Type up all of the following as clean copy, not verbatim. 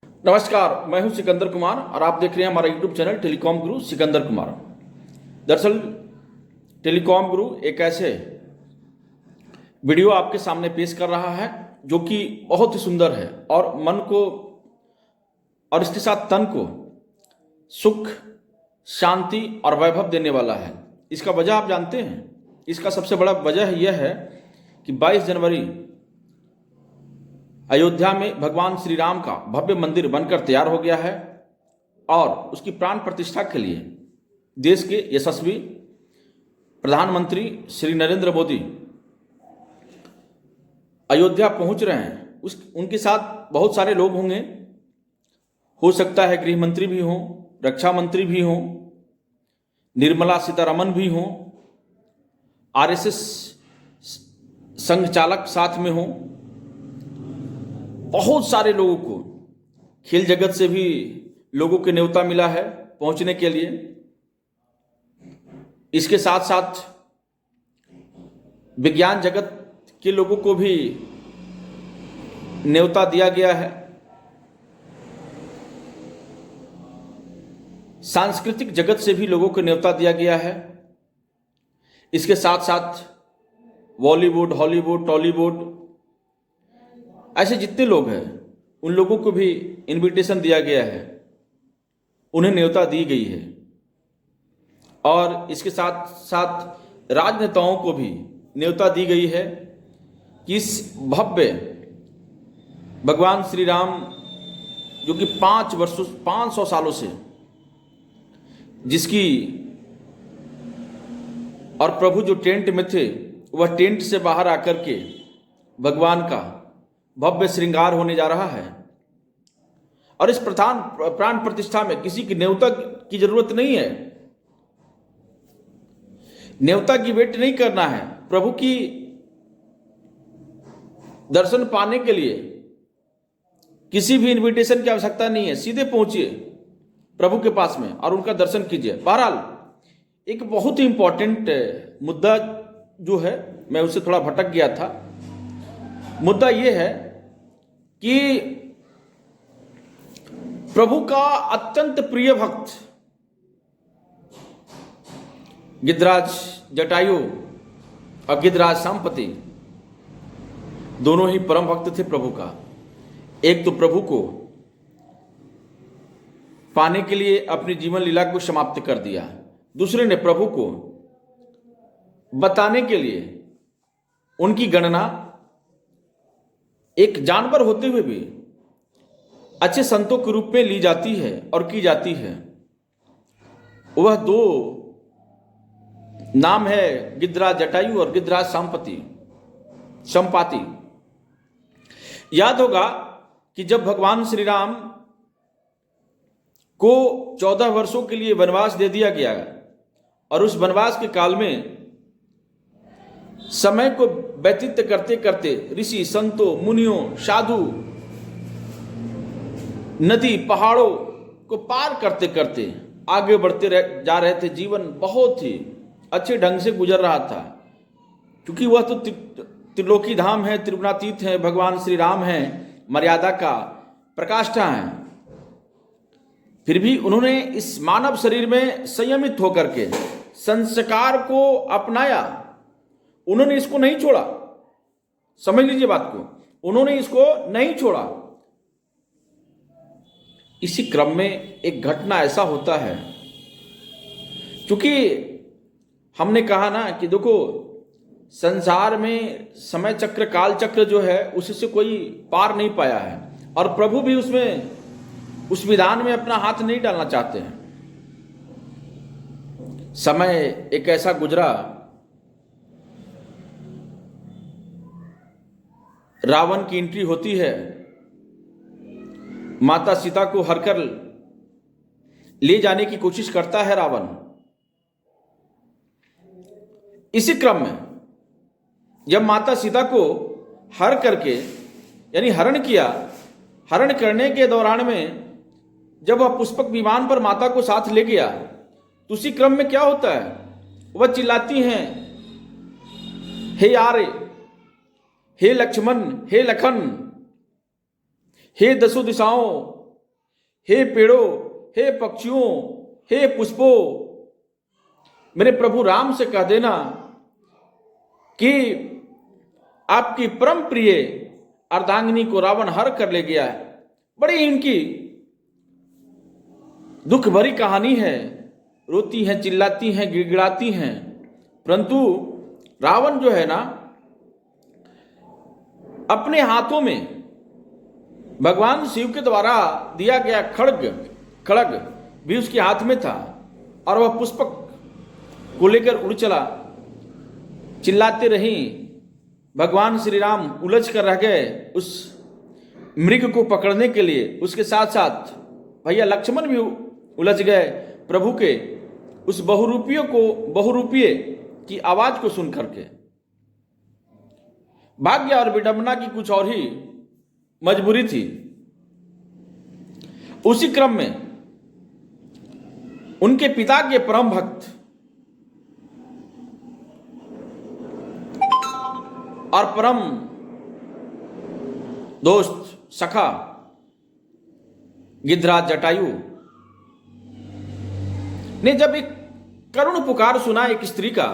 नमस्कार, मैं हूं सिकंदर कुमार और आप देख रहे हैं हमारा यूट्यूब चैनल टेलीकॉम गुरु सिकंदर कुमार। दरअसल टेलीकॉम गुरु एक ऐसे वीडियो आपके सामने पेश कर रहा है जो कि बहुत ही सुंदर है और मन को और इसके साथ तन को सुख, शांति और वैभव देने वाला है। इसका वजह आप जानते हैं? इसका सबसे बड़ा वजह यह है कि 22 जनवरी अयोध्या में भगवान श्री राम का भव्य मंदिर बनकर तैयार हो गया है और उसकी प्राण प्रतिष्ठा के लिए देश के यशस्वी प्रधानमंत्री श्री नरेंद्र मोदी अयोध्या पहुंच रहे हैं। उनके साथ बहुत सारे लोग होंगे, हो सकता है गृह मंत्री भी हों, रक्षा मंत्री भी हों, निर्मला सीतारमन भी हों, आरएसएस संघ चालक साथ में हों। बहुत सारे लोगों को, खेल जगत से भी लोगों के न्योता मिला है पहुंचने के लिए। इसके साथ साथ विज्ञान जगत के लोगों को भी न्योता दिया गया है। सांस्कृतिक जगत से भी लोगों को न्योता दिया गया है। इसके साथ साथ बॉलीवुड, हॉलीवुड, टॉलीवुड, ऐसे जितने लोग हैं उन लोगों को भी इनविटेशन दिया गया है, उन्हें न्योता दी गई है। और इसके साथ साथ राजनेताओं को भी न्योता दी गई है कि इस भव्य भगवान श्री राम जो कि 500 सालों से जिसकी और प्रभु जो टेंट में थे वह टेंट से बाहर आकर के भगवान का भव्य श्रृंगार होने जा रहा है। और इस प्राण प्रतिष्ठा में किसी की न्योता की जरूरत नहीं है। न्योता की वेट नहीं करना है। प्रभु की दर्शन पाने के लिए किसी भी इनविटेशन की आवश्यकता नहीं है। सीधे पहुंचिए प्रभु के पास में और उनका दर्शन कीजिए। बहरहाल एक बहुत ही इंपॉर्टेंट मुद्दा जो है, मैं उससे थोड़ा भटक गया था। मुद्दा यह है कि प्रभु का अत्यंत प्रिय भक्त गिद्धराज जटायु और गिद्धराज संपति दोनों ही परम भक्त थे प्रभु का। एक तो प्रभु को पाने के लिए अपनी जीवन लीला को समाप्त कर दिया, दूसरे ने प्रभु को बताने के लिए उनकी गणना एक जानवर होते हुए भी अच्छे संतों के रूप में ली जाती है और की जाती है। वह दो नाम है गिद्धराज जटायु और गिद्धराज संपाति। याद होगा कि जब भगवान श्री राम को 14 वर्षों के लिए वनवास दे दिया गया और उस वनवास के काल में समय को व्यतीत करते करते ऋषि, संतों, मुनियों, साधु, नदी, पहाड़ों को पार करते करते आगे बढ़ते जा रहे थे। जीवन बहुत ही अच्छे ढंग से गुजर रहा था, क्योंकि वह तो त्रिलोकी धाम है, त्रिगुणातीत है, भगवान श्री राम है, मर्यादा का प्रकाष्ठा है। फिर भी उन्होंने इस मानव शरीर में संयमित होकर के संस्कार को अपनाया। उन्होंने इसको नहीं छोड़ा। समझ लीजिए बात को, उन्होंने इसको नहीं छोड़ा। इसी क्रम में एक घटना ऐसा होता है, क्योंकि हमने कहा ना कि देखो संसार में समय चक्र, काल चक्र जो है उससे कोई पार नहीं पाया है और प्रभु भी उस विधान में अपना हाथ नहीं डालना चाहते हैं। समय एक ऐसा गुजरा, रावण की एंट्री होती है, माता सीता को हरकर ले जाने की कोशिश करता है रावण। इसी क्रम में जब माता सीता को हर करके यानी हरण किया, हरण करने के दौरान में जब वह पुष्पक विमान पर माता को साथ ले गया, तो उसी क्रम में क्या होता है, वह चिल्लाती हैं, हे आर्य, हे लक्ष्मण, हे लखन, हे दसों दिशाओं हे पेड़ों, हे पक्षियों, हे पुष्पों, मेरे प्रभु राम से कह देना कि आपकी परम प्रिय अर्धांगिनी को रावण हर कर ले गया है। बड़ी इनकी दुख भरी कहानी है, रोती हैं, चिल्लाती हैं, गिड़गिड़ाती हैं, परंतु रावण जो है ना, अपने हाथों में भगवान शिव के द्वारा दिया गया खड़ग भी उसके हाथ में था और वह पुष्पक को लेकर उड़ चला। चिल्लाते रही, भगवान श्री राम उलझ कर रह गए उस मृग को पकड़ने के लिए। उसके साथ साथ भैया लक्ष्मण भी उलझ गए प्रभु के उस बहुरूपीय की आवाज को सुन करके। भाग्य और विडंबना की कुछ और ही मजबूरी थी। उसी क्रम में उनके पिता के परम भक्त और परम दोस्त सखा गिद्धराज जटायु ने जब एक करुण पुकार सुना एक स्त्री का,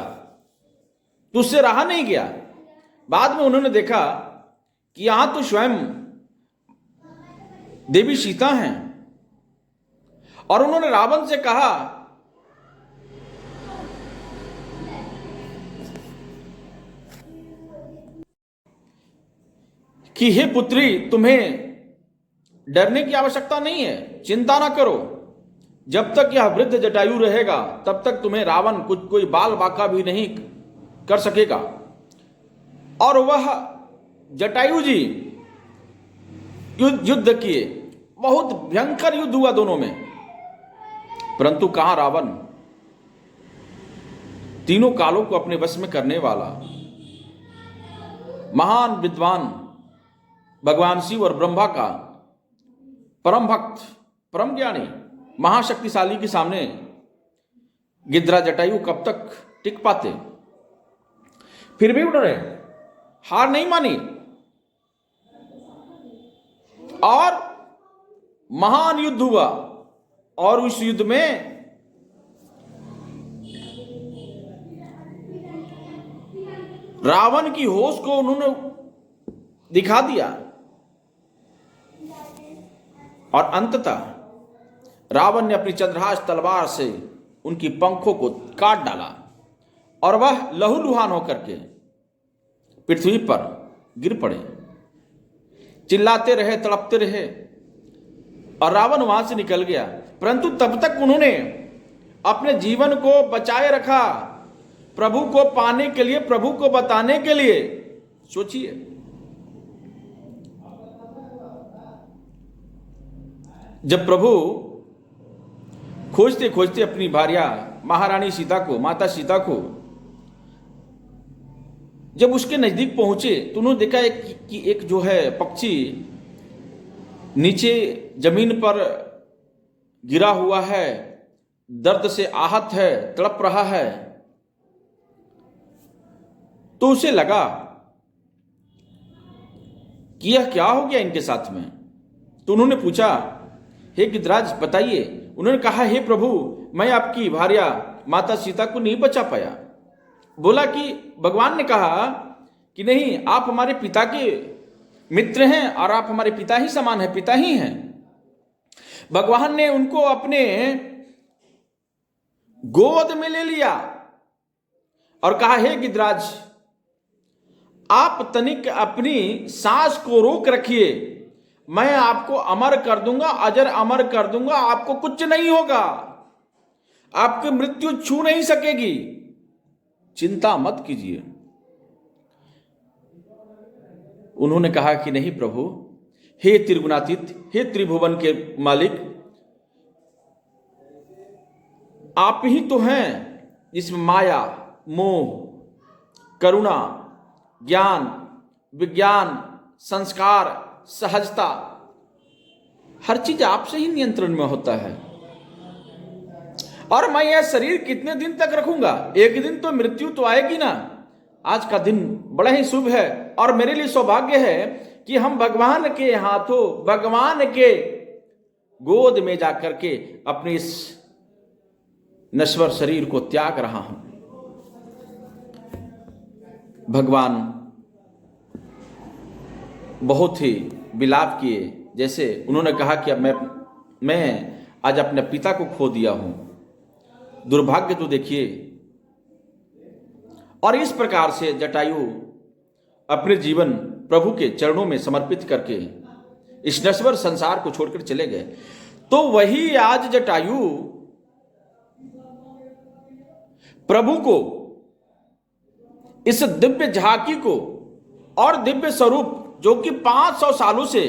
तो उससे रहा नहीं गया। बाद में उन्होंने देखा कि यहां तो स्वयं देवी सीता हैं और उन्होंने रावण से कहा कि हे पुत्री, तुम्हें डरने की आवश्यकता नहीं है, चिंता ना करो। जब तक यह वृद्ध जटायु रहेगा तब तक तुम्हें रावण कोई बाल बाका भी नहीं कर सकेगा। और वह जटायु जी युद्ध किए, बहुत भयंकर युद्ध हुआ दोनों में, परंतु कहां रावण, तीनों कालों को अपने वश में करने वाला महान विद्वान भगवान शिव और ब्रह्मा का परम भक्त, परम ज्ञानी, महाशक्तिशाली के सामने गिद्धराज जटायु कब तक टिक पाते। फिर भी उन्होंने हार नहीं मानी और महान युद्ध हुआ। और उस युद्ध में रावण की होश को उन्होंने दिखा दिया और अंततः रावण ने अपनी चंद्रहास तलवार से उनकी पंखों को काट डाला और वह लहूलुहान होकर के पृथ्वी पर गिर पड़े। चिल्लाते रहे, तड़पते रहे और रावण वहां से निकल गया। परंतु तब तक उन्होंने अपने जीवन को बचाए रखा, प्रभु को पाने के लिए, प्रभु को बताने के लिए। सोचिए, जब प्रभु खोजते खोजते अपनी भार्या महारानी सीता को, माता सीता को जब उसके नजदीक पहुंचे तो उन्होंने देखा कि एक जो है पक्षी नीचे जमीन पर गिरा हुआ है, दर्द से आहत है, तड़प रहा है। तो उसे लगा कि यह क्या हो गया इनके साथ में। तो उन्होंने पूछा, हे गिद्धराज बताइए। उन्होंने कहा, हे प्रभु, मैं आपकी भार्या माता सीता को नहीं बचा पाया। बोला कि भगवान ने कहा कि नहीं, आप हमारे पिता के मित्र हैं और आप हमारे पिता ही समान हैं, पिता ही हैं। भगवान ने उनको अपने गोद में ले लिया और कहा, हे गिद्धराज, आप तनिक अपनी सांस को रोक रखिए, मैं आपको अमर कर दूंगा, अजर अमर कर दूंगा, आपको कुछ नहीं होगा, आपकी मृत्यु छू नहीं सकेगी, चिंता मत कीजिए। उन्होंने कहा कि नहीं प्रभु, हे त्रिगुणातीत, हे त्रिभुवन के मालिक, आप ही तो हैं जिसमें माया, मोह, करुणा, ज्ञान, विज्ञान, संस्कार, सहजता, हर चीज आपसे ही नियंत्रण में होता है। और मैं यह शरीर कितने दिन तक रखूंगा? एक दिन तो मृत्यु तो आएगी ना। आज का दिन बड़ा ही शुभ है और मेरे लिए सौभाग्य है कि हम भगवान के हाथों, भगवान के गोद में जाकर के अपने इस नश्वर शरीर को त्याग रहा हूं। भगवान बहुत ही विलाप किए, जैसे उन्होंने कहा कि अब मैं आज अपने पिता को खो दिया हूं, दुर्भाग्य तो देखिए। और इस प्रकार से जटायु अपने जीवन प्रभु के चरणों में समर्पित करके इस नश्वर संसार को छोड़कर चले गए। तो वही आज जटायु प्रभु को, इस दिव्य झांकी को और दिव्य स्वरूप जो कि 500 सालों से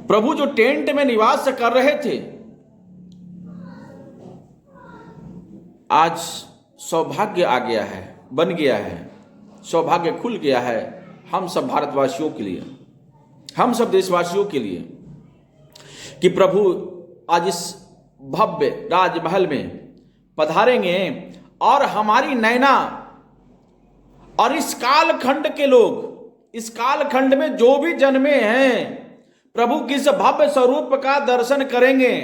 प्रभु जो टेंट में निवास कर रहे थे, आज सौभाग्य आ गया है, बन गया है, सौभाग्य खुल गया है हम सब भारतवासियों के लिए, हम सब देशवासियों के लिए, कि प्रभु आज इस भव्य राजमहल में पधारेंगे और हमारी नैना और इस कालखंड के लोग, इस कालखंड में जो भी जन्मे हैं, प्रभु की इस भव्य स्वरूप का दर्शन करेंगे।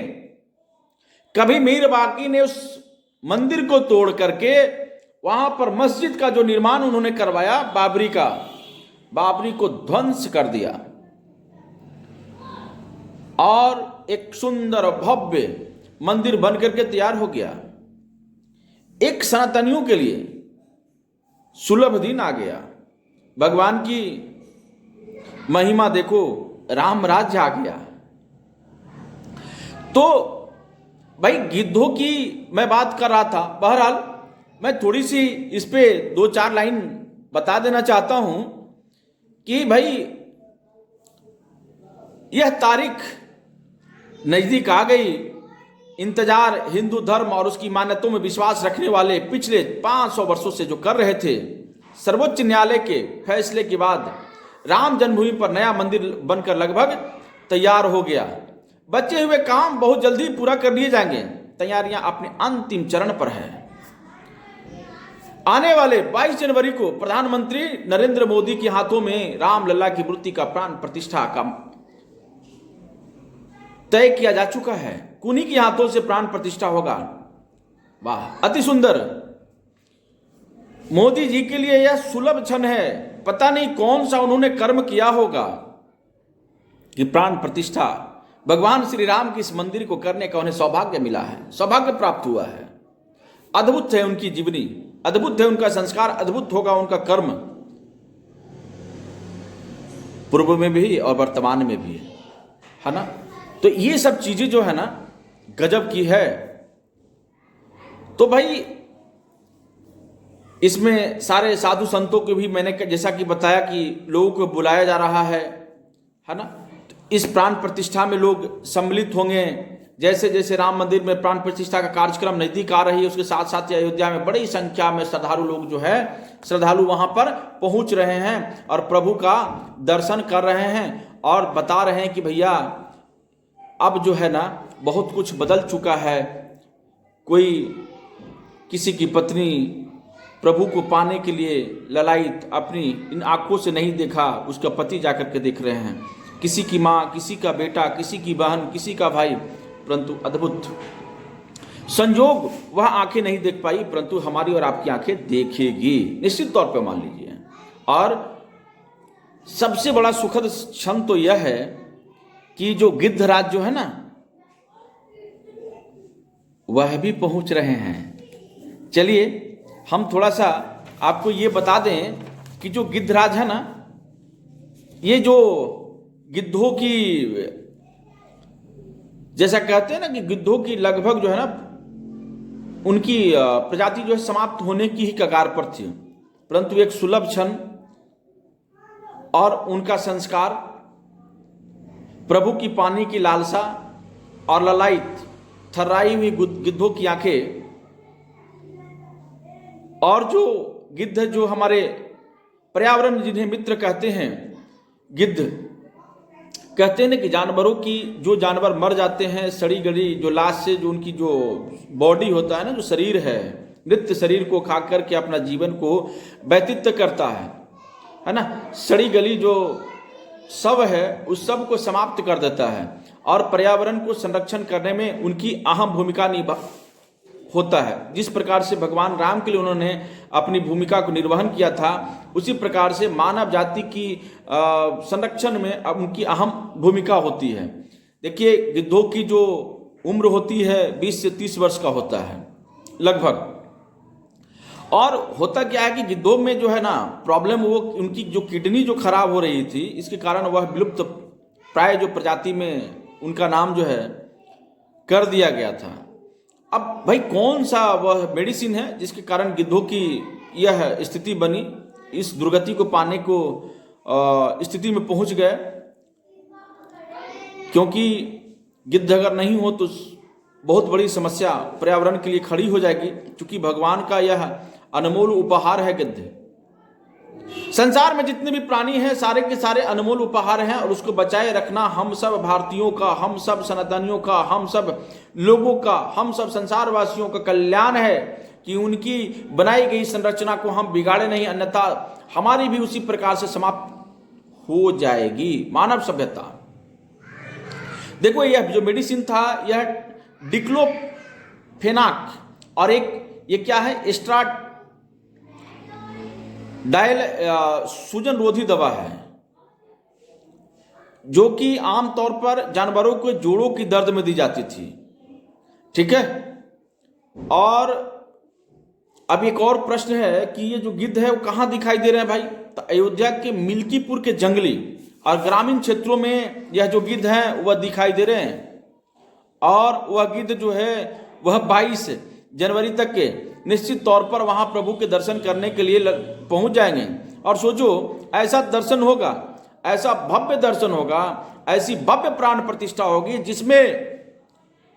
कभी मीर बाकी ने उस मंदिर को तोड़ करके वहां पर मस्जिद का जो निर्माण उन्होंने करवाया, बाबरी को ध्वंस कर दिया और एक सुंदर भव्य मंदिर बन करके तैयार हो गया। एक सनातनियों के लिए सुलभ दिन आ गया। भगवान की महिमा देखो, राम राज्य आ गया। तो भाई गिद्धों की मैं बात कर रहा था। बहरहाल मैं थोड़ी सी इस पे 2-4 लाइन बता देना चाहता हूं कि भाई यह तारीख नजदीक आ गई। इंतजार हिंदू धर्म और उसकी मान्यताओं में विश्वास रखने वाले पिछले 500 वर्षों से जो कर रहे थे, सर्वोच्च न्यायालय के फैसले के बाद राम जन्मभूमि पर नया मंदिर बनकर लगभग तैयार हो गया। बचे हुए काम बहुत जल्दी पूरा कर लिए जाएंगे। तैयारियां अपने अंतिम चरण पर है। आने वाले 22 जनवरी को प्रधानमंत्री नरेंद्र मोदी के हाथों में रामलला की मूर्ति का प्राण प्रतिष्ठा का तय किया जा चुका है। कुन्ही के हाथों से प्राण प्रतिष्ठा होगा। वाह, अति सुंदर। मोदी जी के लिए यह सुलभ क्षण है। पता नहीं कौन सा उन्होंने कर्म किया होगा कि प्राण प्रतिष्ठा भगवान श्री राम के इस मंदिर को करने का उन्हें सौभाग्य मिला है, सौभाग्य प्राप्त हुआ है। अद्भुत है उनकी जीवनी, अद्भुत है उनका संस्कार, अद्भुत होगा उनका कर्म, पूर्व में भी और वर्तमान में भी, है ना। तो ये सब चीजें जो है ना गजब की है। तो भाई इसमें सारे साधु संतों को भी मैंने जैसा कि बताया कि लोगों को बुलाया जा रहा है ना। तो इस प्राण प्रतिष्ठा में लोग सम्मिलित होंगे। जैसे जैसे राम मंदिर में प्राण प्रतिष्ठा का कार्यक्रम नजदीक आ रही है, उसके साथ साथ अयोध्या में बड़ी संख्या में श्रद्धालु लोग जो है, श्रद्धालु वहां पर पहुंच रहे हैं और प्रभु का दर्शन कर रहे हैं और बता रहे हैं कि भैया अब जो है ना बहुत कुछ बदल चुका है। कोई किसी की पत्नी प्रभु को पाने के लिए ललायित अपनी इन आंखों से नहीं देखा, उसका पति जाकर के देख रहे हैं। किसी की माँ, किसी का बेटा, किसी की बहन, किसी का भाई, परंतु अद्भुत संयोग वह आंखें नहीं देख पाई, परंतु हमारी और आपकी आंखें देखेगी निश्चित तौर पे, मान लीजिए। और सबसे बड़ा सुखद क्षण तो यह है कि जो गिद्धराज जो है ना वह भी पहुंच रहे हैं। चलिए हम थोड़ा सा आपको ये बता दें कि जो गिद्धराज है ना, ये जो गिद्धों की, जैसा कहते हैं ना कि गिद्धों की लगभग जो है ना उनकी प्रजाति जो है समाप्त होने की ही कगार पर थी, परंतु एक सुलभ क्षण और उनका संस्कार, प्रभु की पानी की लालसा और ललायित थर्राई हुई गिद्धों की आंखें, और जो गिद्ध जो हमारे पर्यावरण जिन्हें मित्र कहते हैं, गिद्ध कहते हैं ना कि जानवरों की, जो जानवर मर जाते हैं सड़ी गली जो लाश से, जो उनकी जो बॉडी होता है ना, जो शरीर है, मृत शरीर को खा करके अपना जीवन को व्यतीत करता है ना। सड़ी गली जो सब है उस सब को समाप्त कर देता है और पर्यावरण को संरक्षण करने में उनकी अहम भूमिका होता है। जिस प्रकार से भगवान राम के लिए उन्होंने अपनी भूमिका को निर्वहन किया था, उसी प्रकार से मानव जाति की संरक्षण में अब उनकी अहम भूमिका होती है। देखिए, गिद्धों की जो उम्र होती है 20 से 30 वर्ष का होता है लगभग। और होता क्या है कि गिद्धों में जो है ना प्रॉब्लम, वो उनकी जो किडनी जो खराब हो रही थी, इसके कारण वह विलुप्त प्राय जो प्रजाति में उनका नाम जो है कर दिया गया था। अब भाई कौन सा वह मेडिसिन है जिसके कारण गिद्धों की यह स्थिति बनी, इस दुर्गति को पाने को स्थिति में पहुंच गए? क्योंकि गिद्ध अगर नहीं हो तो बहुत बड़ी समस्या पर्यावरण के लिए खड़ी हो जाएगी, क्योंकि भगवान का यह अनमोल उपहार है गिद्ध। संसार में जितने भी प्राणी हैं सारे के सारे अनमोल उपहार हैं, और उसको बचाए रखना हम सब भारतीयों का, हम सब सनातनियों का, हम सब लोगों का, हम सब संसार वासियों का कल्याण है कि उनकी बनाई गई संरचना को हम बिगाड़े नहीं, अन्यथा हमारी भी उसी प्रकार से समाप्त हो जाएगी मानव सभ्यता। देखो, यह जो मेडिसिन था यह डिक्लोफेनाक और एक ये क्या है, एस्ट्राडायल सूजन रोधी दवा है, जो कि आमतौर पर जानवरों के जोड़ों की दर्द में दी जाती थी। ठीक है। और अब एक और प्रश्न है कि ये जो गिद्ध है वो कहाँ दिखाई दे रहे हैं भाई? तो अयोध्या के मिल्कीपुर के जंगली और ग्रामीण क्षेत्रों में यह जो गिद्ध हैं वह दिखाई दे रहे हैं। और वह गिद्ध जो है वह 22 जनवरी तक के निश्चित तौर पर वहां प्रभु के दर्शन करने के लिए पहुंच जाएंगे। और सोचो, ऐसा दर्शन होगा, ऐसा भव्य दर्शन होगा, ऐसी भव्य प्राण प्रतिष्ठा होगी जिसमें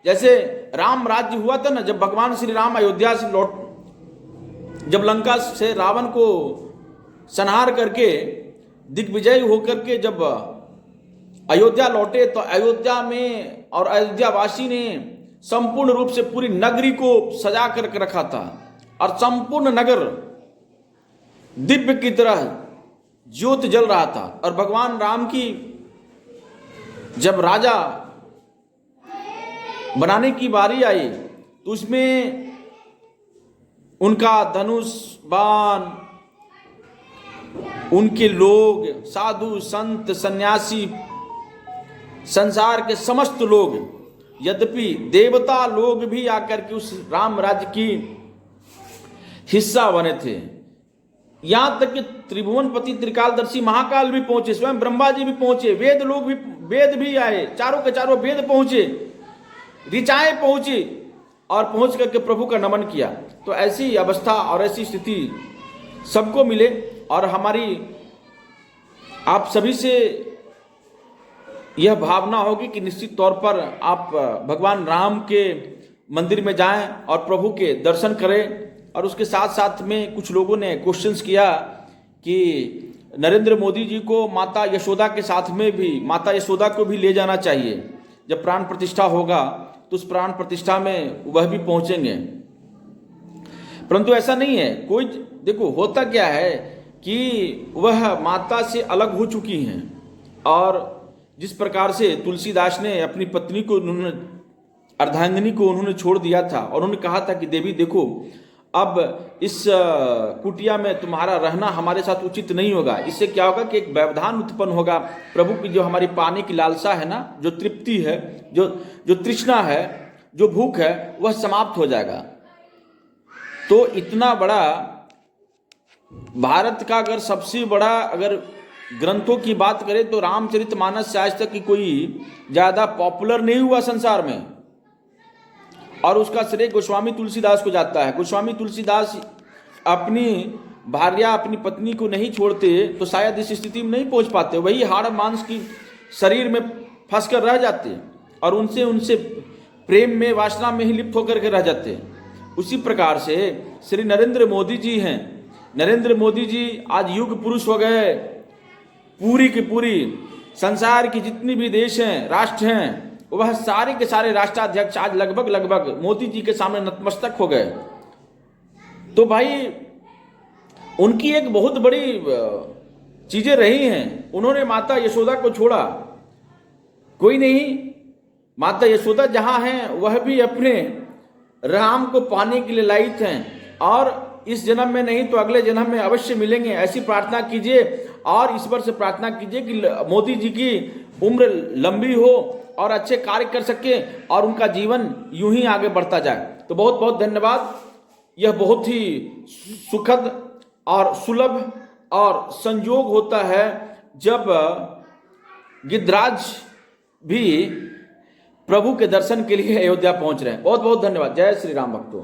जैसे राम राज्य हुआ था ना, जब भगवान श्री राम अयोध्या से जब लंका से रावण को संहार करके दिग्विजय होकर के जब अयोध्या लौटे, तो अयोध्या में और अयोध्यावासी ने संपूर्ण रूप से पूरी नगरी को सजा करके रखा था, और संपूर्ण नगर दिव्य की तरह ज्योत जल रहा था। और भगवान राम की जब राजा बनाने की बारी आई तो उसमें उनका धनुष बाण, उनके लोग, साधु संत सन्यासी, संसार के समस्त लोग, यद्यपि देवता लोग भी आकर के उस राम राज्य की हिस्सा बने थे। यहां तक कि त्रिभुवनपति त्रिकालदर्शी महाकाल भी पहुंचे, स्वयं ब्रह्मा जी भी पहुंचे, वेद भी आए, चारों के चारों वेद पहुंचे, ऋचाएं पहुंची और पहुंच करके प्रभु का नमन किया। तो ऐसी अवस्था और ऐसी स्थिति सबको मिले। और हमारी आप सभी से यह भावना होगी कि निश्चित तौर पर आप भगवान राम के मंदिर में जाएं और प्रभु के दर्शन करें। और उसके साथ साथ में कुछ लोगों ने क्वेश्चंस किया कि नरेंद्र मोदी जी को माता यशोदा के साथ में भी, माता यशोदा को भी ले जाना चाहिए, जब प्राण प्रतिष्ठा होगा तो उस प्राण प्रतिष्ठा में वह भी पहुंचेंगे। परंतु ऐसा नहीं है। कोई देखो, होता क्या है कि वह माता से अलग हो चुकी हैं, और जिस प्रकार से तुलसीदास ने अपनी पत्नी को, उन्होंने अर्धांगिनी को उन्होंने छोड़ दिया था, और उन्होंने कहा था कि देवी देखो, अब इस कुटिया में तुम्हारा रहना हमारे साथ उचित नहीं होगा। इससे क्या होगा कि एक व्यवधान उत्पन्न होगा, प्रभु की जो हमारी पाने की लालसा है ना, जो तृप्ति है, जो तृष्णा है, जो भूख है, वह समाप्त हो जाएगा। तो इतना बड़ा भारत का अगर सबसे बड़ा अगर ग्रंथों की बात करें तो रामचरितमानस से आज तक की कोई ज्यादा पॉपुलर नहीं हुआ संसार में, और उसका श्रेय गोस्वामी तुलसीदास को जाता है। गोस्वामी तुलसीदास अपनी भार्या, अपनी पत्नी को नहीं छोड़ते तो शायद इस स्थिति में नहीं पहुंच पाते, वही हाड़ मांस की शरीर में फंस कर रह जाते और उनसे प्रेम में, वासना में ही लिप्त होकर के रह जाते। उसी प्रकार से श्री नरेंद्र मोदी जी हैं। नरेंद्र मोदी जी आज युग पुरुष हो गए। पूरी की पूरी संसार की जितनी भी देश हैं, राष्ट्र हैं, वह सारे के सारे राष्ट्राध्यक्ष आज लगभग मोदी जी के सामने नतमस्तक हो गए। तो भाई उनकी एक बहुत बड़ी चीजें रही हैं, उन्होंने माता यशोदा को छोड़ा। कोई नहीं, माता यशोदा जहां हैं वह भी अपने राम को पाने के लिए लायक हैं, और इस जन्म में नहीं तो अगले जन्म में अवश्य मिलेंगे, ऐसी प्रार्थना कीजिए। और ईश्वर से प्रार्थना कीजिए कि मोदी जी की उम्र लंबी हो और अच्छे कार्य कर सके और उनका जीवन यूं ही आगे बढ़ता जाए। तो बहुत बहुत धन्यवाद। यह बहुत ही सुखद और सुलभ और संयोग होता है जब गिद्धराज भी प्रभु के दर्शन के लिए अयोध्या पहुंच रहे हैं। बहुत बहुत धन्यवाद। जय श्री राम भक्तों।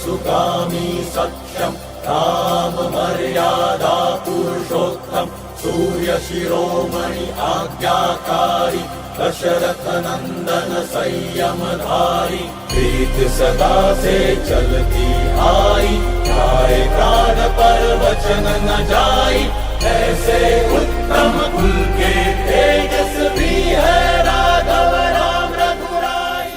सुगामी सत्यम राम मर्यादा पुरुषोत्तम सूर्य शिरोमणि आज्ञाकारी दशरथ नंदन संयमधारी प्रीत सदा से चलती आई जाए प्राण पर वचन न जाई ऐसे उत्तम कुल के तेजस्वी है राघव राम रघुराई।